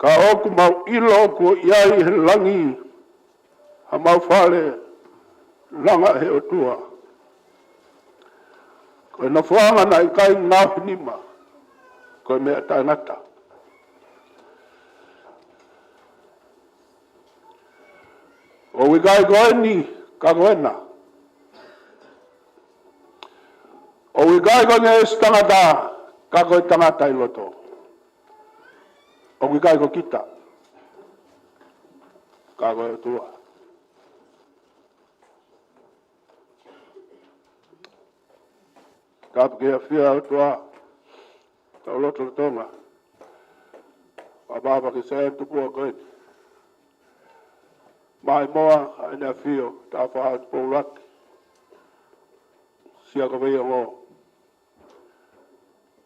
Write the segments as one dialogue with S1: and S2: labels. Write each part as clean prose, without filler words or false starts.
S1: Ka oku mau ilo ko iai he langi. Ha mau whale langa he o tua. Koe Nafuanga na ikai ngāhi nima. Koe mea tangata. O wikai koe ni ka koena. O wikai koe ne tangata ka koe tangata i loto. O wikai koe kita. Ka koe o tua. Ka pake a whia o tua. Tau loto Tonga. Wababa ki se tupua koe. Mai moa aina whio. Ta whaha tupua raki. Sia ka wea ngō.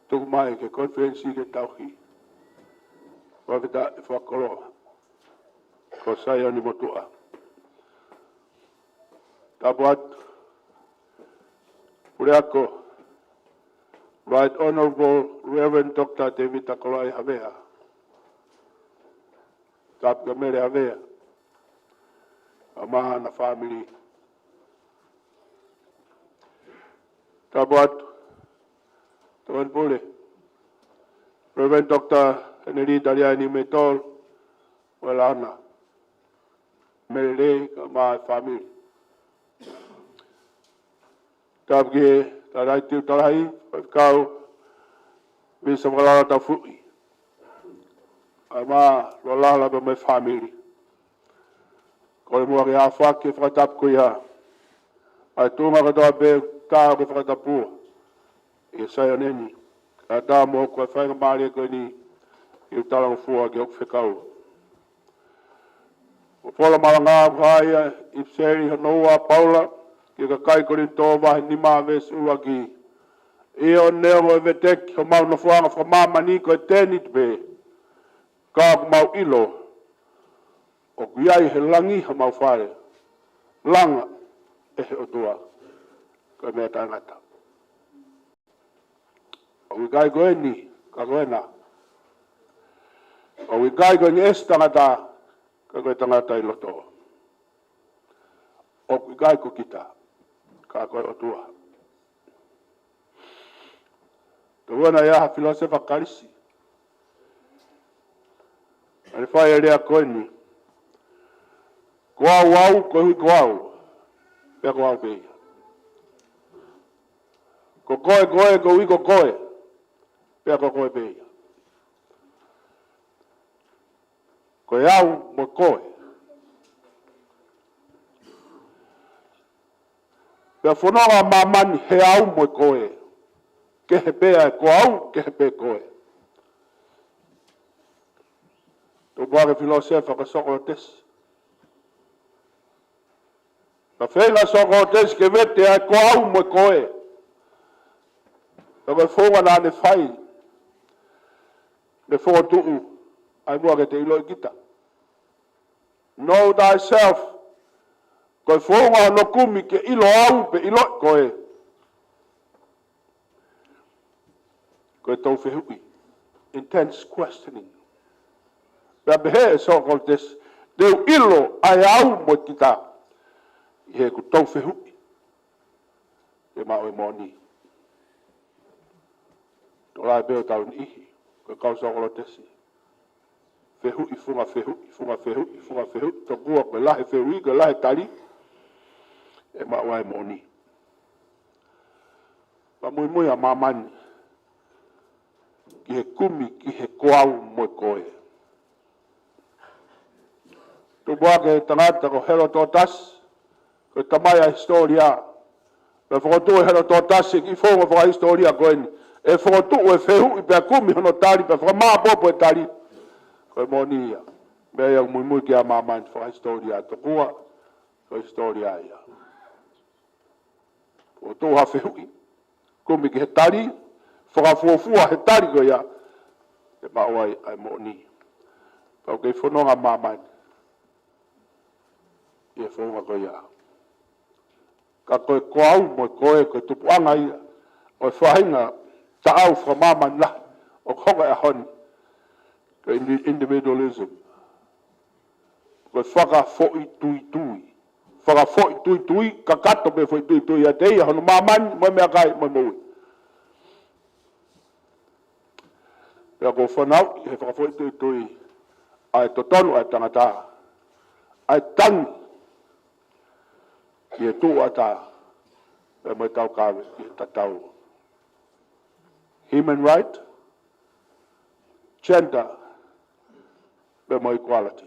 S1: Tuku mai ke konferensi ke tauhi. Wawita e whakoroa. Ko sai ani motua. Tapuat. Pureako. Right Honorable Reverend Dr. David Takolai Havea. Tapka mere Havea. Amaha na family. Tapuat. Tuan pule. Reverend Dr. Henry Daliani Metol. Walana. Mere ma family. Tapke tarai tiu tarai. Kau bisa mengelola tafui. Ama lola be me family. Ko mo ri afa ke fratap ko ya. Ai tu ma ko be ta ko fratapu. E sai neni. Ada mo ko fa mali ko ni. I tala fu ke ok fekau. O pola malanga vai I seri noa Paula ke ka kai ko ni to va ni ma ves uagi. E o neo e vetek o mau Nafuanga wha mamani ko e tēni te ka mau ilo o kuiai he langi ha mau whare langa e he o tua ko e mea tangata o wikai koe ni ka koe na o wikai koe ni es tangata ka koe tangata I loto o wikai ko kita ka koe o tua Tuana ia filosofa karisi. Ale fai rea koeni. Koau au, koe hui koau. Pea koau pei. Ko koe koe, ko hui ko koe. Pea ko koe pei. Koe au, mo koe. Pea whanonga mamani he au mo koe. Ke he pea ko au, ke he pea koe. Tō pāke filosofa ka soko o tesi. Ka whenga soko o tesi ke vete ai ko au mo koe. Ka koe whonga nā ne whai. Ne whonga tuu. Ai mua ke te ilo I kita. Know thyself. Koe whonga no kumi ke ilo au pe ilo koe. Koe tau whihui. Intense questioning. Pea behe e soko o tesi. Deu ilo ai au mo kita. I he ku tau whihui. E mao e moni. Tō lai beo tau ni ihi. Koe kau soko o tesi. Whihui, funga whihui, funga whihui, funga whihui. Tō kua koe lahe whihui, koe lahe tari. E mao e moni. Pa mui mui a mamani. Ki he kumi, ki he koau mo koe. Tu buake tangata ko hero tōtas, ko tamai a historia. Me whakotu e hero tōtas, ki whonga whaka historia koe ni. E whakotu e whehu I pia kumi hono tari, pe whakamā popo e tari. Koe moni ia. Mea iau mui mui ki a mamani whaka historia. To kua, ko historia ia. Whakotu ha whehu. Kumi ki he tari, whakafuafua he tari ko ia. E mawai ai moni. Pau kei whanonga mamani. I e whanonga ko ia. Ka koe koau mo koe koe tupuanga ia. O e whahinga ta au whamamani la. O konga e honi. individualism. Ko whaka fo'i tui tui. Whaka fo'i tui tui, ka kato me fo'i tui tui a teia, hono mamani, mo mea kai, mo moui. Pea ko whanau, he whaka fo'i tui tui, ai totonu ai tangata, ai tangi, ki e tū ata, pea mai tau kawe, ki e tatau. Human right, gender, pea mai equality.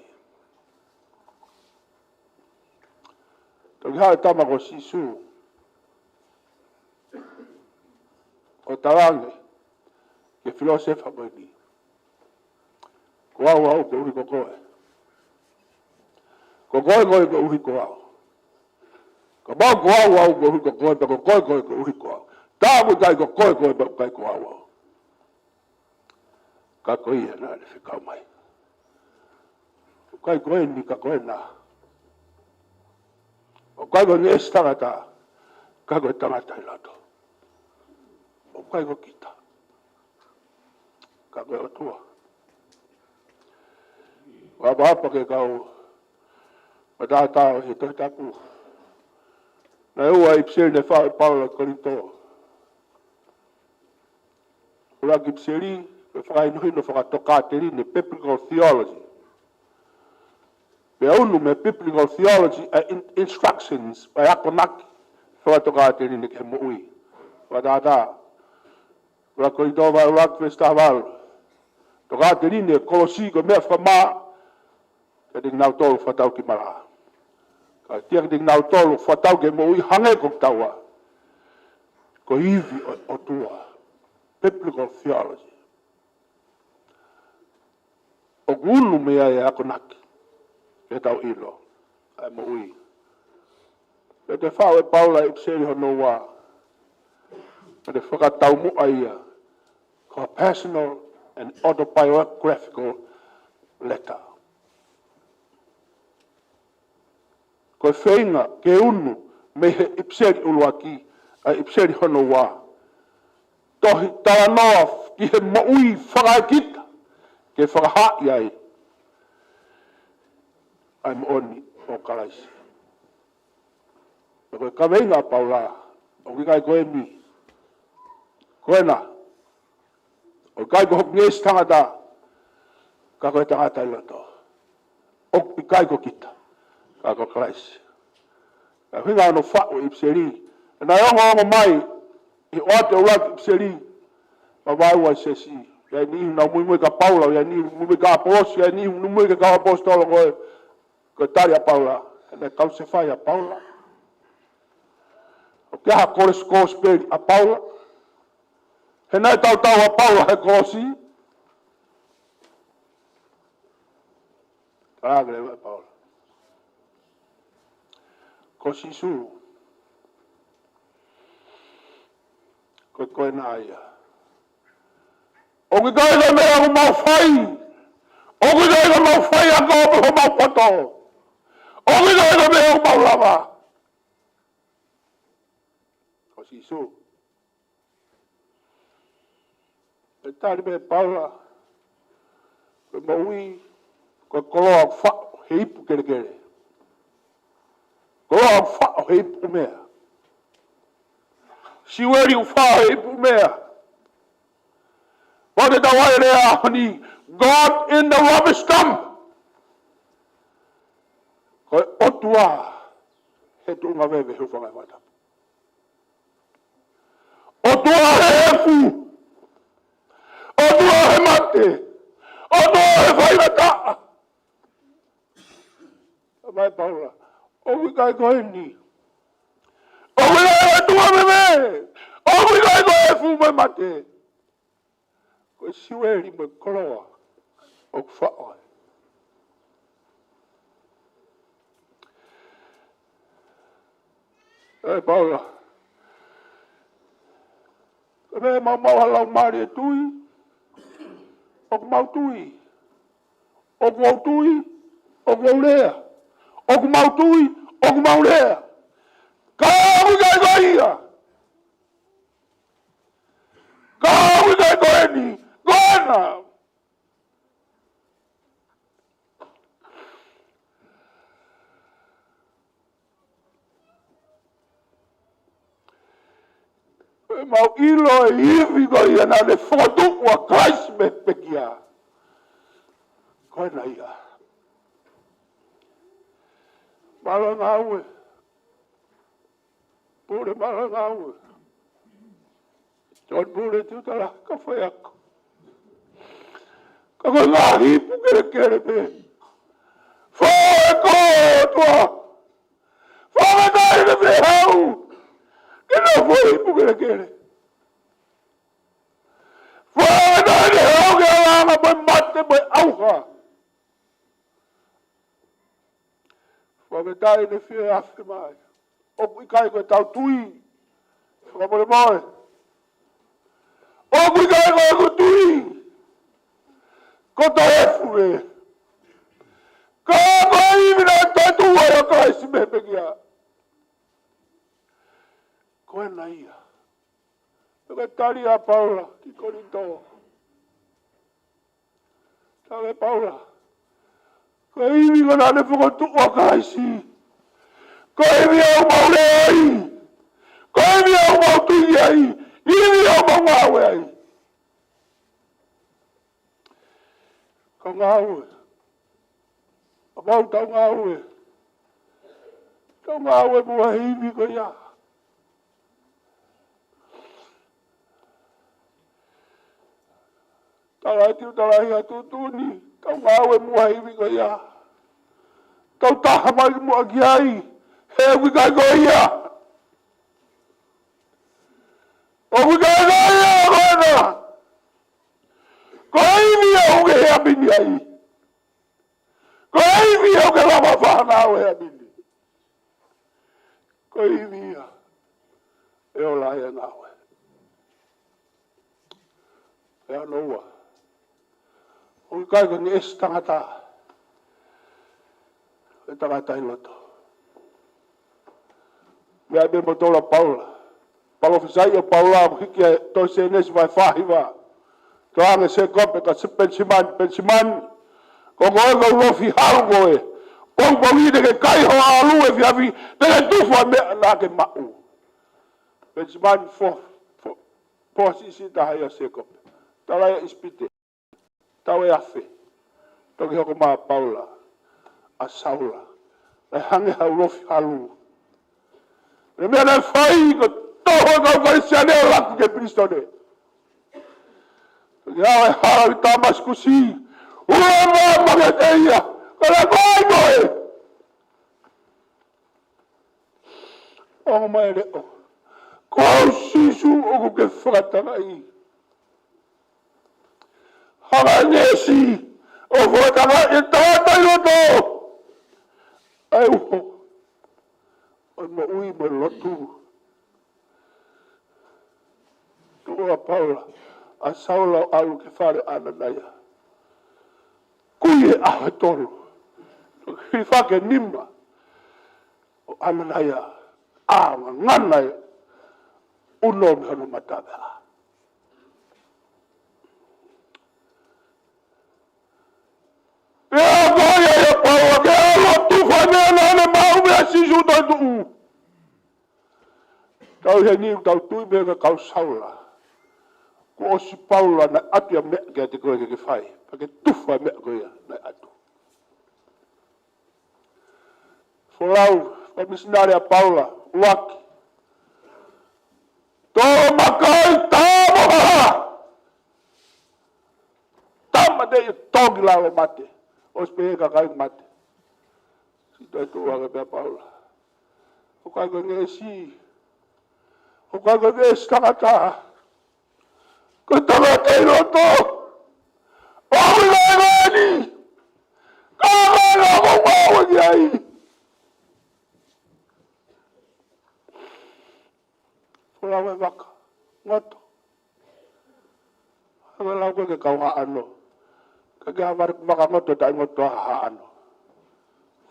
S1: Toki hae tama ko sisu. O tarange, ke filosofa mai ni. Ko au ko uhi ko koe. Ko koe ko uhi ko au. Ko mau ko au ko uhi ko koe, ko koe ko uhi ko au. Tāmu tai ko koe kai ko au. Ka koe ia nā le whikau mai. Kai koe ni ka koe nā. O kai ko nges tangata, kai ko tangata I lato. O kai ko kita. Kai ko otua. Wapa ke kau, matata he Tongatapu. Na ua ipseri ne whao Paula Korinto. Ura ki ipseri, e whakainohino whakatokateri ne biblical theology. Pe unu me biblical theology instructions by akonaki whakatokateri ne ke moui. Watata. Ura Korinto vai ura Festival. Tokateri ne kolosi ko mea whamaa. Ka ding nau tolu whatau ki mara. Ka tiak ding nau tolu whatau ke mo ui hange kong taua. Ko iwi o tua. Biblical theology. O gunu mea e ako naki. Ke tau ilo. Ai mo ui. Ke te whao e Paula ipseri hono wā. Ke te whakatau mua ia. Ko personal and autobiographical letter. Ko whainga ke unu me he ipseri uluaki a ipseri hono wā. Tohi tawa noa ki he maui whakakita ke whakahai ai. Ai mooni o karaisi. Ko ka weinga Paula o ki kai koe mi. Koe na. O kai ko hok nges tangata. Ka koe tangata ilato. O ki kai ko kita. Ka ko Christ. Ka hinga no whao ipseri. Na yongo mai, i oate urak ipseri. Ma waiwa sesi. Ya ni na mui ka Paula, ya ni mui ka apos, ya ni mui ka apostolo koe. Ko tari a Paula. Na kau se fai a Paula. O kia ha kores kosperi a Paula. He nai tau a Paula he kosi. Agre a Paula. Ko sisu. Ko koe nā ia. O ki koe ka mea ko mau whai. O ki koe ka mau whai a koe ko mau poto. O ki koe ka mea ko mau lava. Ko sisu. E tari me Paula. Ko maui. Ko koloa whao he ipu kere kere. Ko a whao he ipu mea. Si weri u whao he ipu mea. Wate ta wai rea honi, God in the rubbish dump. Ko otua he tunga wewe he whangai wata. Otua he efu. Otua he mate. Otua he whaimata. Mai Paula. O we kai koe ni. O we kai tua me me. O we kai koe fu me mate. Ko siweri me koloa. O whao. E Paula. Ko me mau halau mari e tui. O mau tui. O mau tui. O mau lea. O mau tui, o mau lea. Ka kai koe ia. Ka kai koe ni. Koena. E mau ilo e hivi ko ia na le fotu ua Christ me pekia. Koe na ia. Malanga ue. Pure malanga ue. John pure tutala ka whai ako. Ka koe ngā hipu kere pe. Whae ko tua. Whae kai na me hau. Kena whae hipu kere. Whae kai na hau ke alanga mai mate mai auha. Whae tai ne whia afi mai. Oku i kai koe tau tui. Whae mole moe. Oku i kai koe koe tui. Ko ta efu e. Ka koe iwi na tatu wai o kai si me pekia. Koe na ia. Koe tari a Paula ki koni tō. Tare Paula. Koe iwi ko nane whakotu o kai si. Koe iwi au maule ai. Koe iwi au mautui ai. Iwi au maungawe ai. Ka ngāue. A mau tau ngāue. Tau ngāue mua hiwi ko ia. Tarai tiu tarai atu tuni. Tau ngāue mua hiwi ko ia. Tau taha mai mua ki ai. He wikai ko ia. O wikai ko ia koena. Ko iwi au ke hea bini ai. Ko iwi au ke lama whanau hea bini. Ko iwi ia. E o lai e ngawe. E anoua. O kai ko ni es tangata. E tangata i loto. Mea me motola Paula. Paula fisai o Paula o hiki e toi se nesi vai whahiwa. Toanga se kope ka se pensiman. Ko ngoe ka ulofi haru koe. Kong pawi de ke kai ho alu e fiafi. Te ke tufa mea la ke mau. Pensiman po sisi tahaya se kope. Talaya ispite. Tawe afe. Toki hoko maa Paula. A Saula. E hange ha ulofi halu. E mea ne whai ko toho ka ukarisiane o laku ke Kristone. Ia e hara i Damaskusi. Ua maa mageteia. Kala koe koe. O mai reo. Kou sisu oku ke whakatanga i. Hara nesi. O whakatanga i tātai roto. Ai uho. O ma ui ma lotu. Tua Paula. A Saula alu ke whare ananaya. Kui e ahe tolu. Hi whake nima. O ananaya. A nganai. Uno mi hanu matawela. Ea koia e Paula. Ke alo tu whanea nane mau mea sisu toi tuu. Tau he niu tau tui mea kau Saula. Ko si Paula na atu ya mea kia te koe ke whai. Pake tuwha mea koe na atu. Wholau, wa misinari a Paula, uaki. Tō makai tāmoha! Tāma te i tōgi lawa mate. O spehe ka kai mate. Si toi tūwaka pia Paula. O kai koe nge si. O kai koe nge stangata. Ko tangata i roto. O kai koe ni. Kai koe na ko maua ki ai. Wala me waka. Ngoto. Hanga lau koe ke kau haano. Kage hawari waka ngoto tai ngoto haano.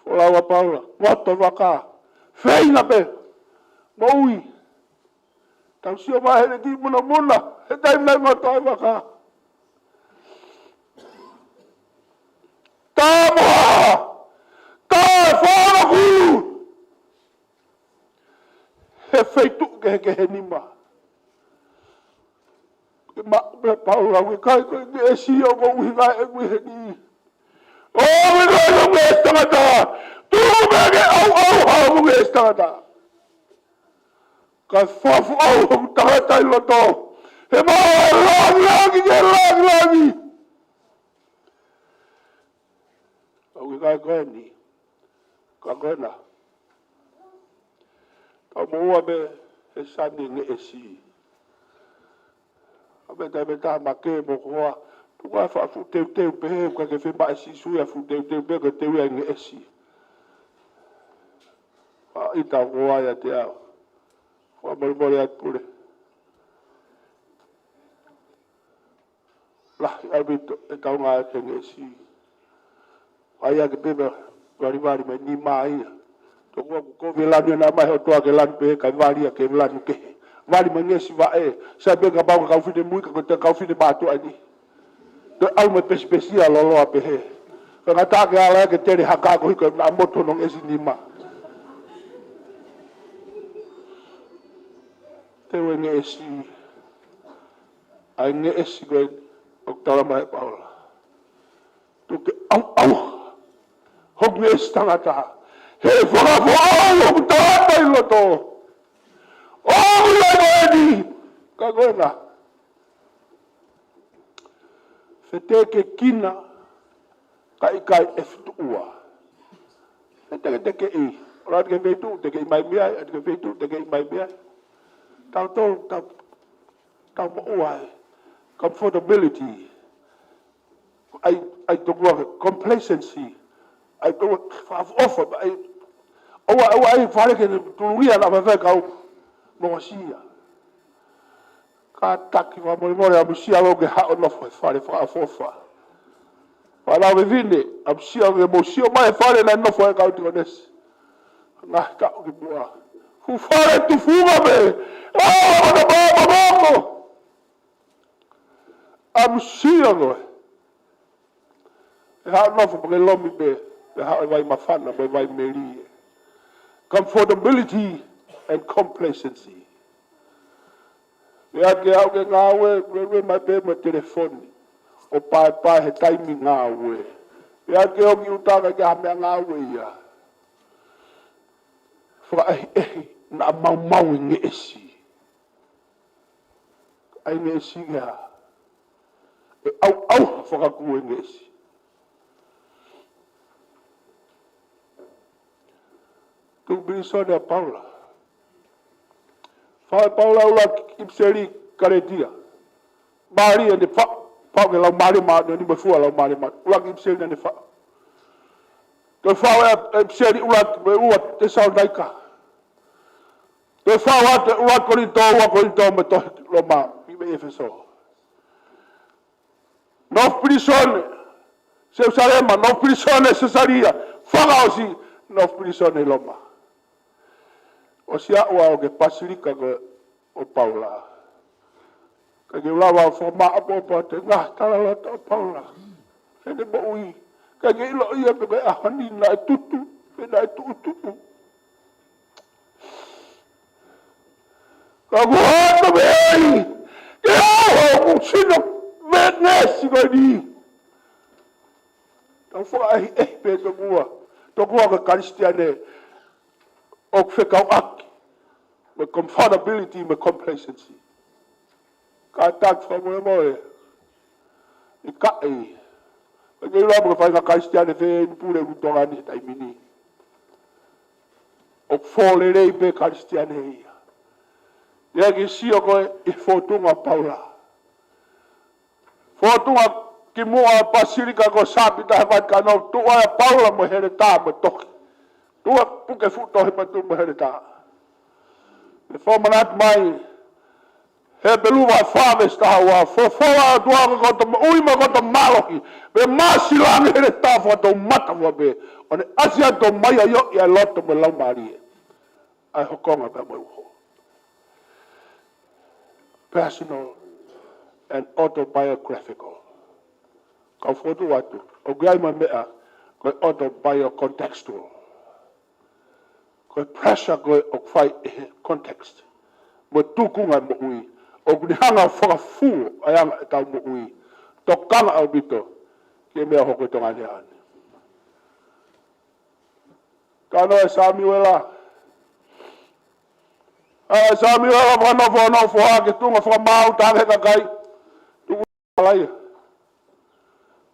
S1: Wala wa Paula. Ngoto waka. Feina pe. Maui. Tau sio mahe ne ki muna muna. He tai mnei ngoto ai waka. Tāmoha! Tāe whāra kulu! He feitu ke he nima. me Paula we kai ko e si o ko wi ga e wi ni. O me no me Tongata. Tu me ke au me Tongata. Ka fofu au Tongata loto. He ma lagi. O kai ko ni. Ka ko na. Ka mo be e sani nge e si. Beta make mo ko tu wa fa fu te pe ko ke fe ba si su ya fu te pe ko te wi nge esi a ita ko ya te a ko mo ya pure la a bit e ka nga nge esi ai ke pe vari me ni mai to ko ve la na mai to ke lan pe ka vari ke lan ke vari me ngesi va e sa be ka ba ka fu de mu ka te ka fu de ba to ani de alma especial lo a pe he ka ta ke ala ke te haka ko ko na moto no esi ni ma te we nge esi ai nge esi ko o tala mai Paula tu ke au hok nge stangata he fora o ta lo to o le ni ka gona fete ke kina kai e futua fete ke e ora ke vetu te ke mai mia ke vetu te ke mai mia tau mo comfortability I don't want complacency I don't offer I fare ke tu ria na fa ka mo sia ka taki wa mo ya sia lo ke ha no fare fa fofa wala we vine am sia ke mo sia mai fare na no fa ka tu nes na ka ke bua fu fare tu fuga me am sia lo ha no fa ke lo mi be ha vai mafana vai meri comfortability and complacency. We are going to my baby telephone. O pai he timing ngawe. We are going to utanga ga me ngawe ya. For na mau ngesi. Ai ngesi ga. Au for ka ku ngesi. Tu bisoda Paula. Paula ula ipseri karetia. Mari ande fa ke la mari ma ni me fu la mari ma. Ula ipseri ande fa. Te fa ipseri ula te saudaika. Te fa ula korito me to lo ma mi me efeso. No prisione. Se usarema no prisione cesaria. Fa osi no prisione lo ma. O sia o ke pasirika ko o Paula. Ka ke lawa fo ma apo te nga tala ta Paula. E de bo ui. Ka ke ilo ia pe a hani na tutu, pe na tutu. Ka go to be. Ke o sino vetnes ko di. Ta fo ai pe to bua. To bua ka Kristiane o fekau aki. Me comfortability, me complacency. Ka tak fra mo mo. I ka e. Ke lo mo fa ka Kristiane fe pure ku tonga ni tai mini. O fole rei pe Kristiane. Ya ke sio ko e fotunga Paula. Fotunga ki mo a pasirika ko sapi ta va ka no tu a Paula mo here ta mo to. Tu a puke fu to he pa tu mo here ta. The format mai he belu va fave sta wa fo a dua ko to ui ma ko to maloki be masilang he ta fo to mata wa be on asia to mai yo ya lot to lo mari ai hokonga ba mo personal and autobiographical ka fo tu watu o gai ma mea ko autobiocontextual ko pressure ko o fai context mo tukunga mo ui o kuni hanga whakafu ayanga e tau mo ui. Tokanga au bito, ke mea hoko tonga ne ane. Kano e Samuela. Samuela whanofo hake tunga whamau tange kakai. Tuku alaia.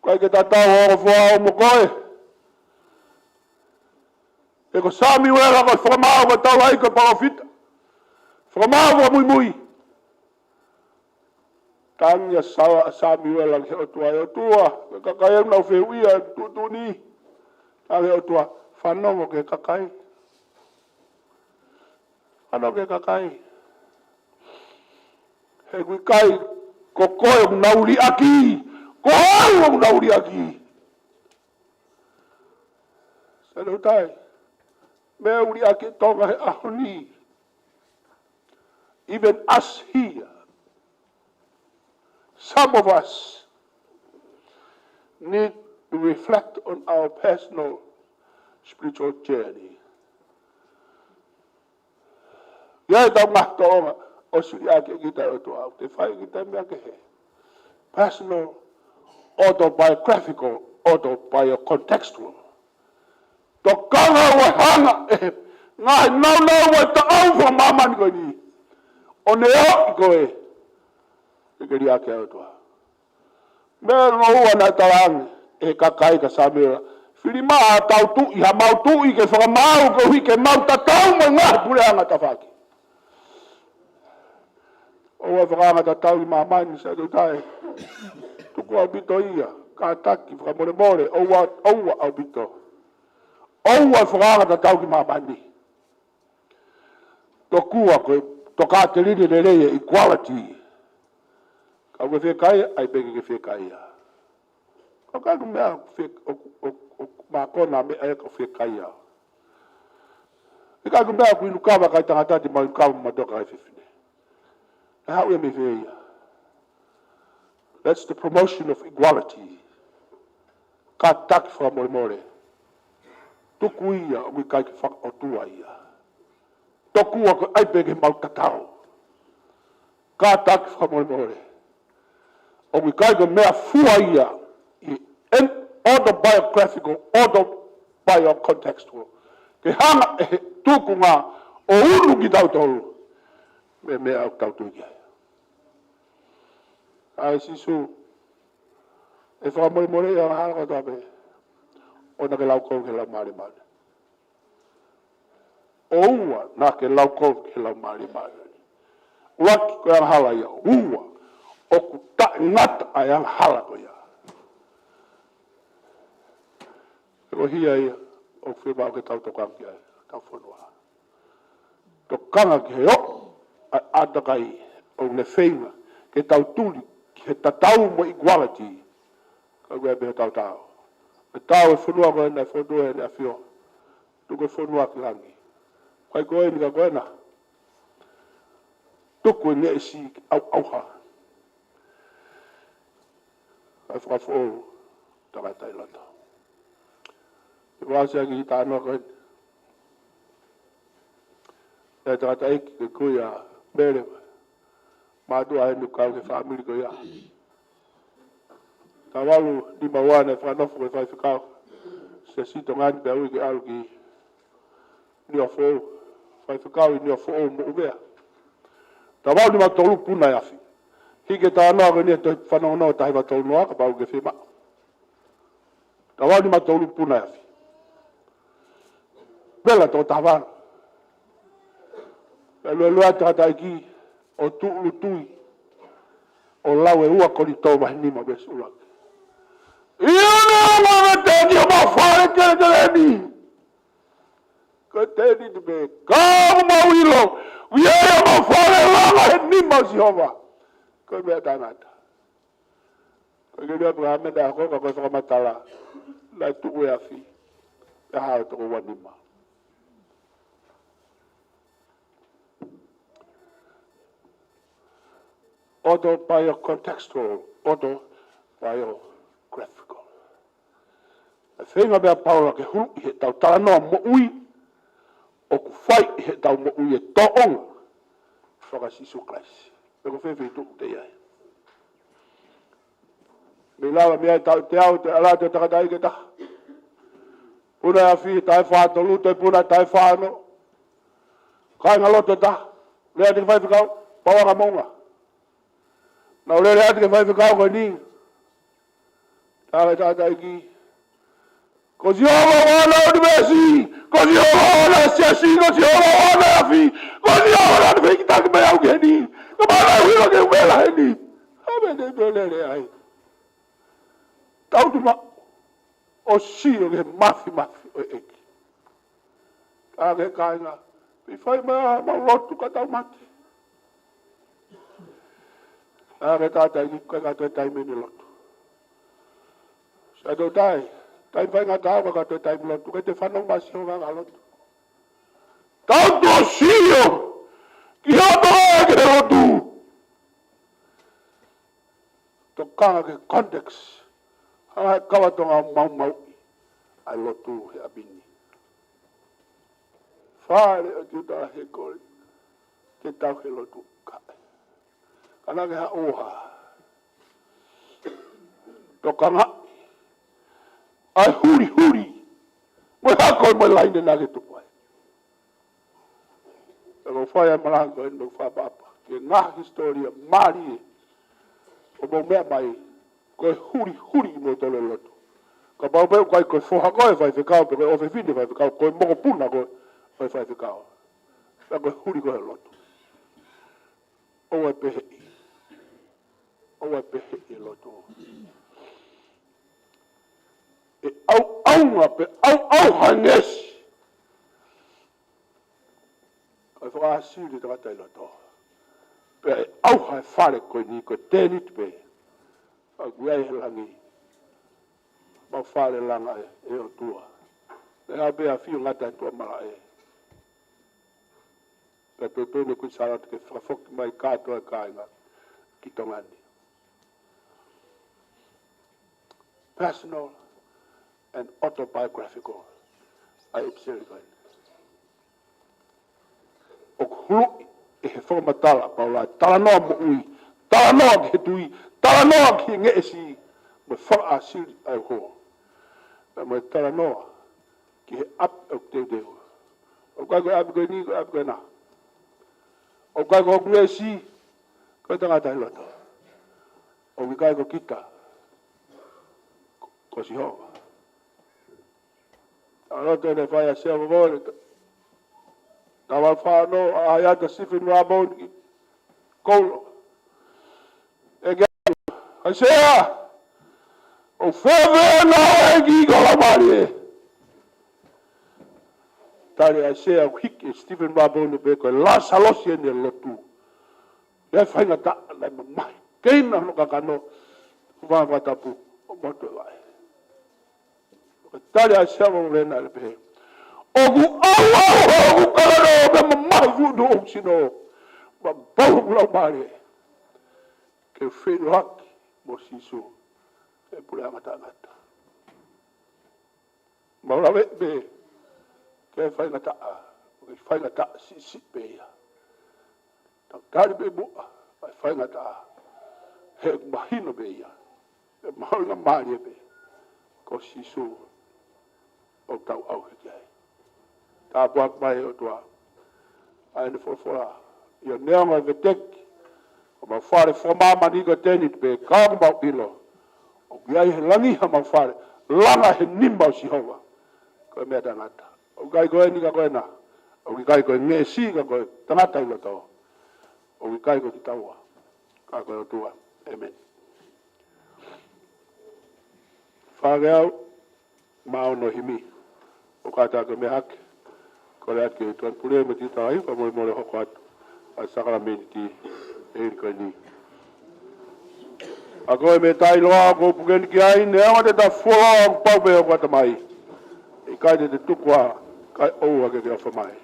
S1: Kai ke tatau hoko whaa o mokoe. E ko Samuela ko whamau ka tau hai ka pangawhita. Whamau ka mui. Tanya Samuela ke otua e otua. Kakai au nau whewia tutuni. Tange otua. Whanongo ke kakai. Ano ke kakai. He kui kai ko koe o nauri aki. Ko hau o nauri aki. Sano tai. Mea uri aki tonga he ahoni. Even us here. Some of us need to reflect on our personal spiritual journey. Ia tau ngahtoonga o suri ake kita o tua. Te whai kita mea ke he. Personal, autobiographical, autobiocontextual. Tokanga wa hanga e ngai nau wa ta'au wa mama ni koe ni. O neo i koe. E keri ake o tua. Mea no ua na tarangi e kakai ka Samuela. Whirima a tau tu i ha mau tu i ke whakamau ko hui ke mau tatau mo ngā pure anga tawhaki. O a whakanga tatau i mamani sa tutai. Tuku au bito ia. Ka taki whakamore oua au bito. Oua whakanga tatau ki mamani. Tokua koe toka te riri le reia equality. Ka koe whekai ai peke ke whekai ia. Ka kai ku mea ma kona me e ka whekai ia. E kai ku mea ku inukawa kai tangatati ma inukawa ma doka kai whiwhine. E hau e me wheia. That's the promotion of equality. Ka taki whakamore. Tuku ia o kai ke whakaotua ia. Toku ako ai peke mau tatau. Ka taki whakamore. O kai ke mea fua ia. Autobiographical, autobiocontextual. Ke hanga e tuku ngā o uru ki tau tolu. Me mea au tau tuki. Ai sisu. E whakamore ia hana katoa me. O na ke lau kou ke lau maari maari. O ua na ke lau kou ke lau maari maari. Waki ko yang hala ia. Ua. O ku ta ngata a yang hala ko ia. O hia ia, o whima o ke tau tokangi ai, tau whanua. Tokanga ki he o, a atakai o ne whenga, ke tau tuli, ki he tatau mo equality, ka ue me tau tau. E tau e whanua koe nei whanua e ne a whio, tuku e whanua ki langi. Kai koe ni ka koe na, tuku e ne e si auha. Kai whakafo, Tongatapu lata. Wasa ki tāna koe. E tata eki ke kuia mere. Mātua henu kau ke whaamiri koe ia. Tā walu ni mawana e whanofu koe whai whikau. Se sito ngani pe ui ke alu ki ni o fōu. Whai whikau i ni o fōu mo umea. Tā walu ni matolu puna iafi. Hike tāna koe ni e toi whanongo tahi matolu noa ka pau ke whima. Tā walu ni matolu puna iafi. Bela tō tāwāna. E lua tātai ki o tūlu tui. O lau e ua koni tō mahi nima besu ulaki. Ia nā mga tēni o mawhare kere ni. Ka tēni te me kāma mawilo. Wiea o mawhare langa he nima si hova. Ka mea tānata. Ka kere atu hamenda ako ka koe whakamatala. Lai tuku e afi. E hao toko wanima. Autobiocontextual, autobiographical. E whenga mea Paula ke hulu i he tau tānoa mo ui, o ku whai i he tau mo ui e toonga, whaka sisu Christ. ko fefe tu te ia me lava me ta te au te ala te takatai ke ta puna afi tai fa to lu te puna tai fa no kai ngalo te ta le te fai fikau pawa ka monga na le le te fai fikau ko ni ta ta ki ko si ova wana o dimesi ko si ova wana siasi ko si ova wana afi ko si ova wana fai kita ke mai au ke ni ko mana hui ke wela ni ame ne dole ai tau tu ma o si o ke mafi o eki ka ke kainga pi fai ma lotu ka tau mati ka ke tata i ka te tai meni lotu sa do tai tai fai ngā tāua ka te tai lotu ka te whanau masi o ngā lotu tau tu o si o ki hoto e ke lotu to kanga ke context ai kawa tonga mau ai lotu he abini fare o tuta he kore te tau he lotu kai kana ke ha oha to kanga ai huri mo hako mo laine na ke tupai ko fai Malanga no fa papa ke nga historia mari o mo me mai ko huri mo tole lotu ka ba ba ko fo ha ko vai ficar pe o fe fini vai ficar ko mo puna ko vai ficar ka ko huri ko lotu o pe lotu e au hanes ai fa asili te kata lotu pe au ha fare ko ni ko tenit pe aguai langi ma fare langa e o tua e a be a fio ngata tua mala e pe pe ne ku sala te fafok mai ka to ka ina ki tongani personal and autobiographical ai observe o hulu e he forma tala Paula tala no mo ui tala no ke tui tala no ki nge si me fa asil ai ho me tala no ki up o te o ka go up go ni go up go na o ka go nge si ko ta ta lo o ka go kita ko si ho alo te ne fa se o vole tawal fa no aya ta sifin rabon kolo Sia o feve no e gi gola mari tare Sia o hik Stephen Babon be ko la salosi ne lotu e fai na ta na mai keina no kakano va tapu o moto vai tare Sia mo le na be ogu au kalano be mai vudu o sino ba bo la mari ke fe lak mo sisu e pule amata ma be ke fai ngata si be ya ta kari be bu fai ngata he mahino be ya e mahina mari be ko sisu o tau au ke ta buat mai o tua ai ne fora yo neama vetek ma fare forma mani ko tenit be ka ba pilo o gai langi ha ma fare langa he nimba si hova ko me danata o gai ko ni ka ko na o gai ko nge si ka ko tanata ilo to o gai ko kitawa ka ko tua amen fagao ma no himi o ka ta ko me hak ko le ke to pule me ti tai ko mo le hokot a sakramenti e ko ni ako me tai loa ko pugen ki ai ne o te ta fo pa be o ta mai e kai te tukwa kai o ke fa mai